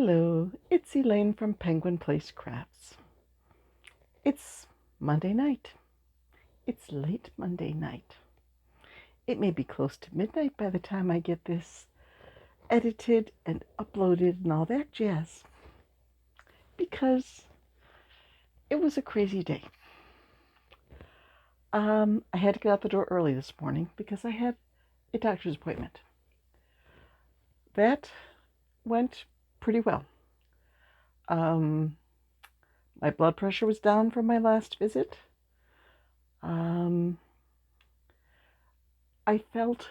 Hello, it's Elaine from Penguin Place Crafts. It's Monday night. It's late Monday night. It may be close to midnight by the time I get this edited and uploaded and all that jazz. Because it was a crazy day. I had to get out the door early this morning because I had a doctor's appointment. That went pretty well. My blood pressure was down from my last visit. I felt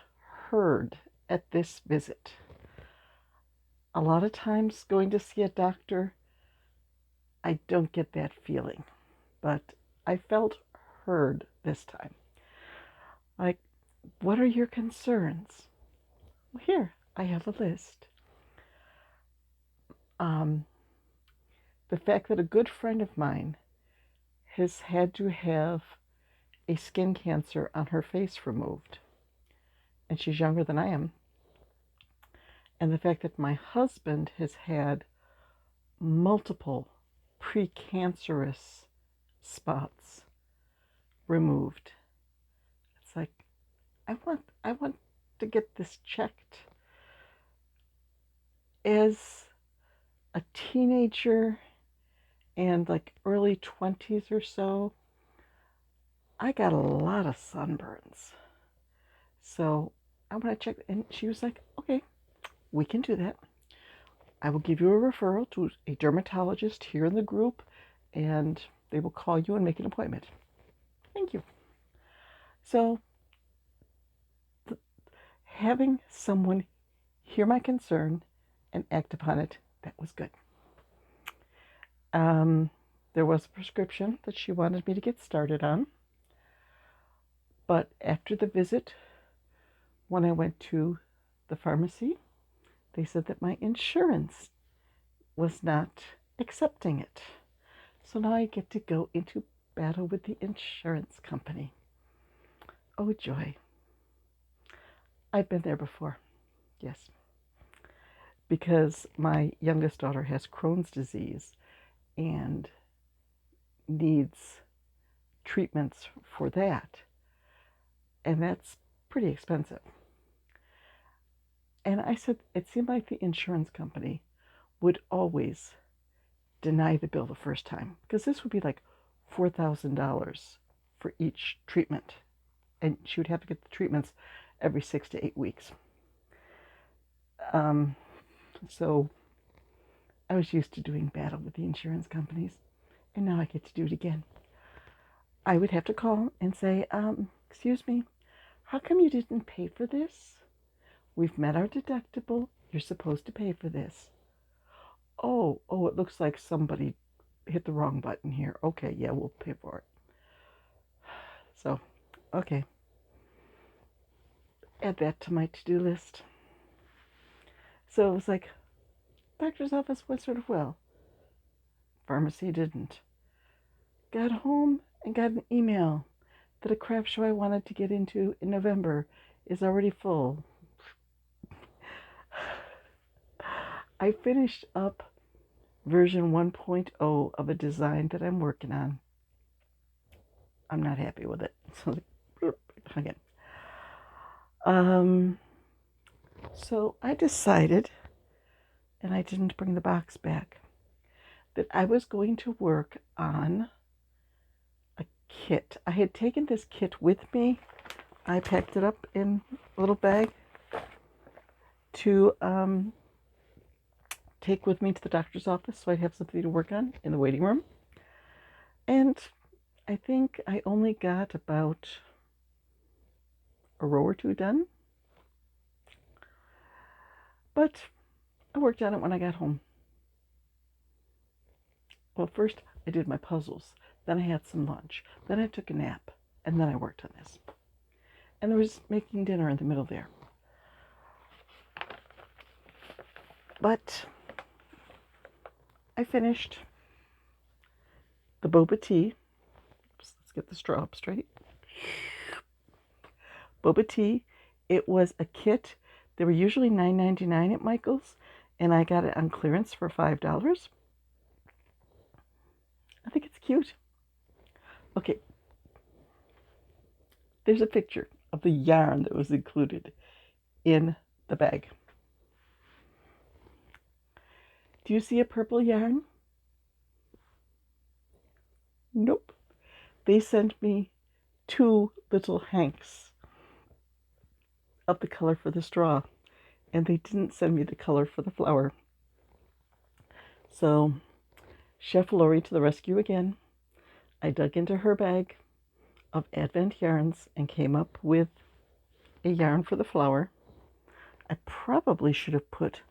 heard at this visit. A lot of times going to see a doctor, I don't get that feeling, but I felt heard this time. Like, what are your concerns? Well, here, I have a list. The fact that a good friend of mine has had to have a skin cancer on her face removed, and she's younger than I am. And the fact that my husband has had multiple precancerous spots removed. It's like, I want to get this checked. As a teenager and like early 20s or so, I got a lot of sunburns. So I want to check. And she was like, okay, we can do that. I will give you a referral to a dermatologist here in the group, and they will call you and make an appointment. Thank you. So having someone hear my concern and act upon it, that was good. There was a prescription that she wanted me to get started on, but after the visit, when I went to the pharmacy, they said that my insurance was not accepting it. So now I get to go into battle with the insurance company. Oh, joy. I've been there before, yes. Because my youngest daughter has Crohn's disease and needs treatments for that. And that's pretty expensive. And I said, it seemed like the insurance company would always deny the bill the first time, because this would be like $4,000 for each treatment. And she would have to get the treatments every 6 to 8 weeks. So I was used to doing battle with the insurance companies, and now I get to do it again. I would have to call and say, excuse me, how come you didn't pay for this? We've met our deductible. You're supposed to pay for this. Oh, it looks like somebody hit the wrong button here. Okay, yeah, we'll pay for it. So, okay. Add that to my to-do list. So it was like, doctor's office went sort of well. Pharmacy didn't. Got home and got an email that a craft show I wanted to get into in November is already full. I finished up version 1.0 of a design that I'm working on. I'm not happy with it. So again. So I decided, and I didn't bring the box back, that I was going to work on a kit. I had taken this kit with me. I packed it up in a little bag to take with me to the doctor's office so I'd have something to work on in the waiting room. And I think I only got about a row or two done. But I worked on it when I got home. Well, first I did my puzzles. Then I had some lunch. Then I took a nap. And then I worked on this. And there was making dinner in the middle there. But I finished the boba tea. Let's get the straw up straight. Boba tea. It was a kit. They were usually $9.99 at Michael's. and I got it on clearance for $5. I think it's cute. Okay, there's a picture of the yarn that was included in the bag. Do you see a purple yarn? Nope. They sent me 2 little hanks of the color for the straw, and they didn't send me the color for the flower. So, Chef Lori to the rescue again. I dug into her bag of Advent yarns and came up with a yarn for the flower. I probably should have put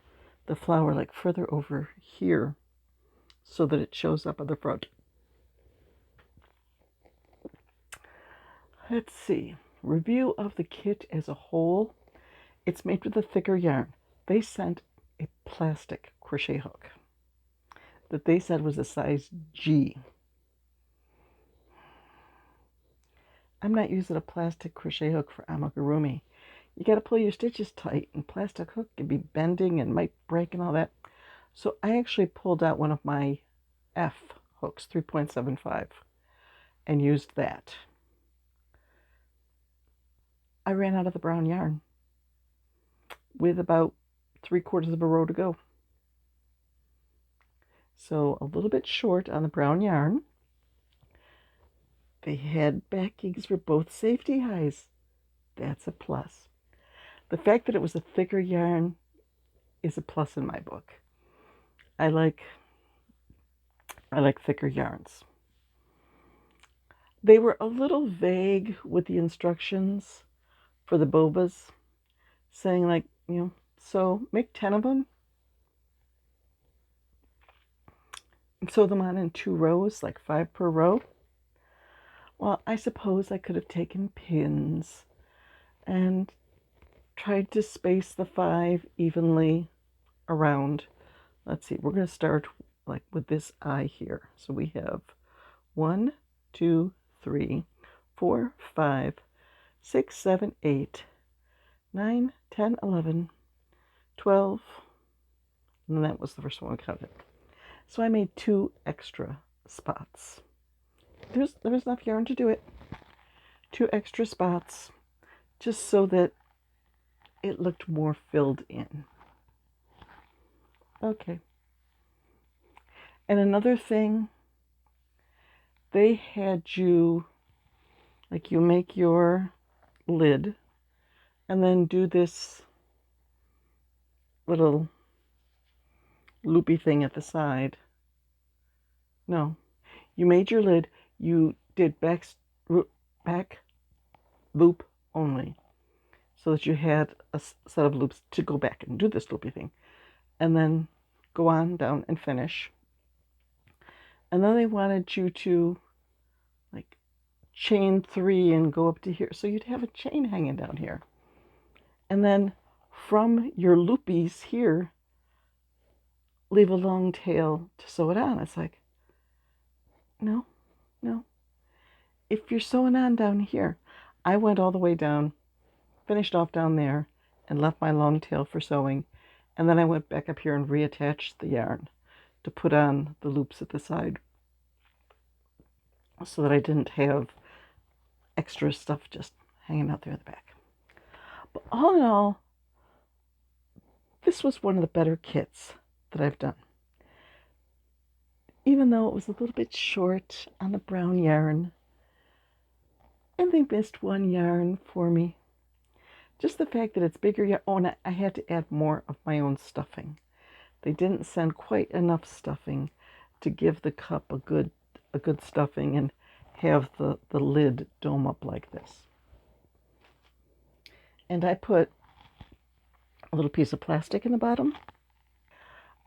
the flower like further over here so that it shows up on the front. Let's see. Review of the kit as a whole. It's made with a thicker yarn. They sent a plastic crochet hook that they said was a size G. I'm not using a plastic crochet hook for amigurumi. You got to pull your stitches tight, and plastic hook can be bending and might break and all that. So I actually pulled out one of my F hooks, 3.75, and used that. I ran out of the brown yarn with about 3/4 of a row to go. So a little bit short on the brown yarn. They had backings for both safety highs. That's a plus. The fact that it was a thicker yarn is a plus in my book. I like thicker yarns. They were a little vague with the instructions for the bobas, saying like, so make 10 of them and sew them on in 2 rows, like 5 per row. Well, I suppose I could have taken pins and tried to space the 5 evenly around. Let's see, we're going to start like with this eye here. So we have 1, 2, 3, 4, 5, 6, 7, 8, 9, 10, 11, 12, and that was the first one I counted. So I made 2 extra spots. There was enough yarn to do it. 2 extra spots, just so that it looked more filled in. Okay. And another thing, they had you, like you make your lid and then do this little loopy thing at the side. No, you made your lid, you did back loop only, so that you had a set of loops to go back and do this loopy thing, and then go on down and finish. And then they wanted you to like chain 3 and go up to here, so you'd have a chain hanging down here, and then from your loopies here leave a long tail to sew it on. It's like, no. If you're sewing on down here, I went all the way down, finished off down there, and left my long tail for sewing, and then I went back up here and reattached the yarn to put on the loops at the side so that I didn't have extra stuff just hanging out there in the back. But all in all, this was one of the better kits that I've done. Even though it was a little bit short on the brown yarn, and they missed 1 yarn for me. Just the fact that it's bigger yarn. Oh, and I had to add more of my own stuffing. They didn't send quite enough stuffing to give the cup a good stuffing and have the lid dome up like this. And I put a little piece of plastic in the bottom.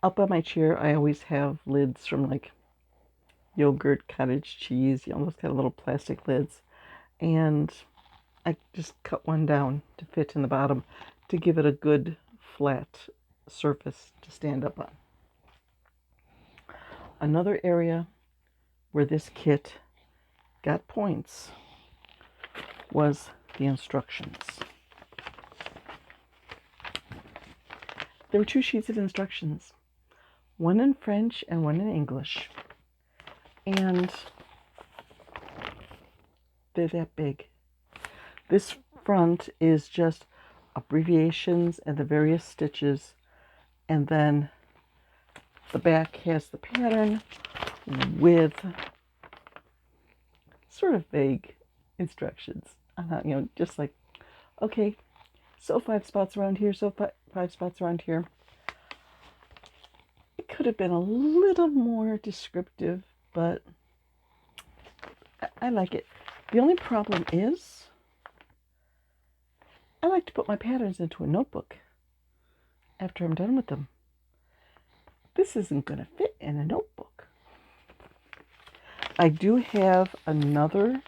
Up by my chair, I always have lids from like yogurt, cottage cheese, those kind of little plastic lids. And I just cut one down to fit in the bottom to give it a good flat surface to stand up on. Another area where this kit got points was the instructions. There were 2 sheets of instructions, one in French and one in English. And they're that big. This front is just abbreviations and the various stitches, and then the back has the pattern with sort of vague instructions on how, just like, okay, sew 5 spots around here, sew 5 spots around here. It could have been a little more descriptive, but I like it. The only problem is I like to put my patterns into a notebook after I'm done with them. This isn't going to fit in a notebook. I do have another.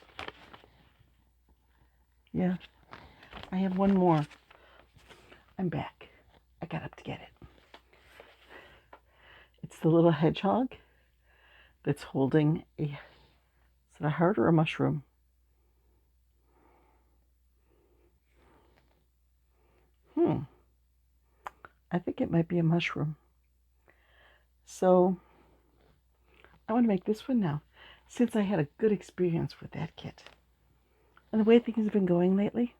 Yeah, I have one more. I'm back. I got up to get it. It's the little hedgehog that's holding is it a heart or a mushroom? I think it might be a mushroom. So I want to make this one now, since I had a good experience with that kit. And the way things have been going lately,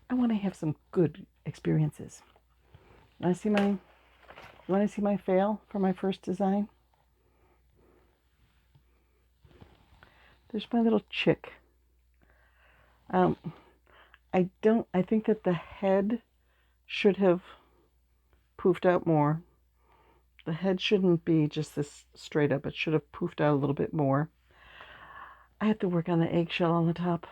I want to have some good experiences. Want to see my fail for my first design? There's my little chick. I think that the head should have poofed out more. The head shouldn't be just this straight up. It should have poofed out a little bit more. I have to work on the eggshell on the top.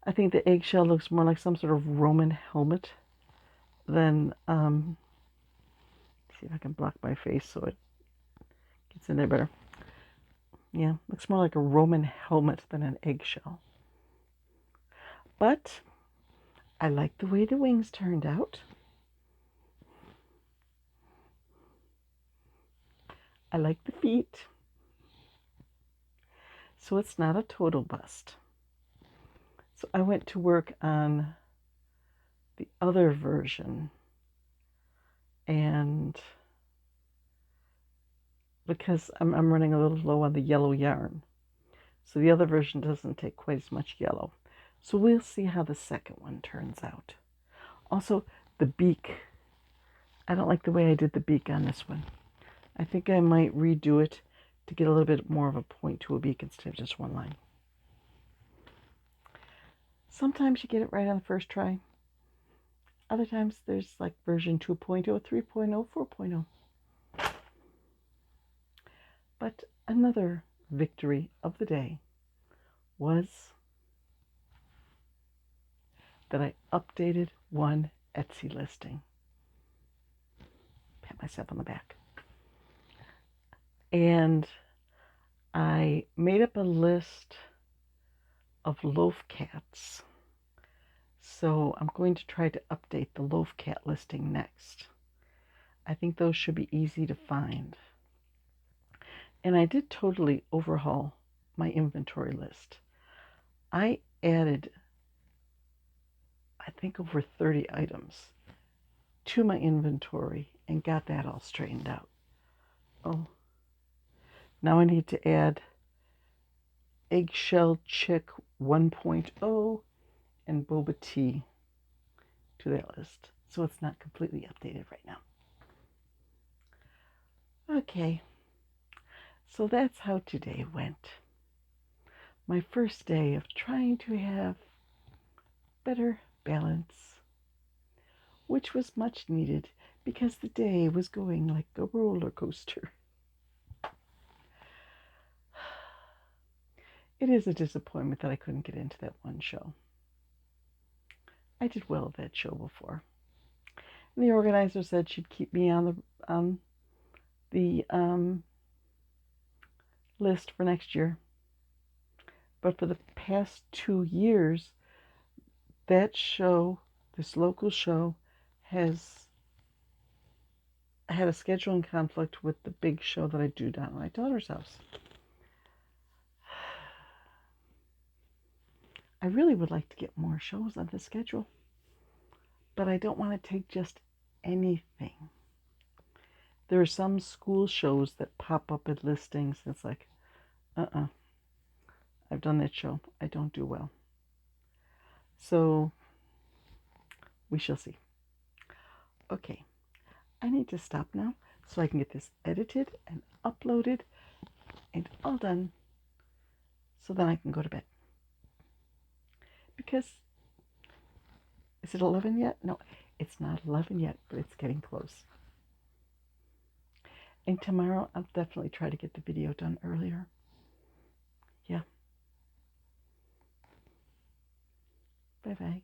I think the eggshell looks more like some sort of Roman helmet than, see if I can block my face so it gets in there better. Yeah, looks more like a Roman helmet than an eggshell. But I like the way the wings turned out. I like the feet. So it's not a total bust. So I went to work on the other version, and because I'm running a little low on the yellow yarn, so the other version doesn't take quite as much yellow. So we'll see how the second one turns out. Also, the beak. I don't like the way I did the beak on this one. I think I might redo it to get a little bit more of a point to a beak instead of just one line. Sometimes you get it right on the first try. Other times there's like version 2.0, 3.0, 4.0. But another victory of the day was that I updated one Etsy listing. Pat myself on the back. And I made up a list of loaf cats. So I'm going to try to update the loaf cat listing next. I think those should be easy to find. And I did totally overhaul my inventory list. I added, I think, over 30 items to my inventory and got that all straightened out. Oh, now I need to add Eggshell Chick 1.0 and Boba Tea to that list. So it's not completely updated right now. Okay, so that's how today went. My first day of trying to have better balance, which was much needed because the day was going like a roller coaster. It is a disappointment that I couldn't get into that one show. I did well at that show before. And the organizer said she'd keep me on the list for next year. But for the past 2 years, that show, this local show, has had a scheduling conflict with the big show that I do down at my daughter's house. I really would like to get more shows on the schedule, but I don't want to take just anything. There are some school shows that pop up at listings. It's like, I've done that show. I don't do well. So we shall see. Okay, I need to stop now so I can get this edited and uploaded and all done so then I can go to bed. Because, is it 11 yet? No, it's not 11 yet, but it's getting close. And tomorrow I'll definitely try to get the video done earlier. Yeah. Bye-bye.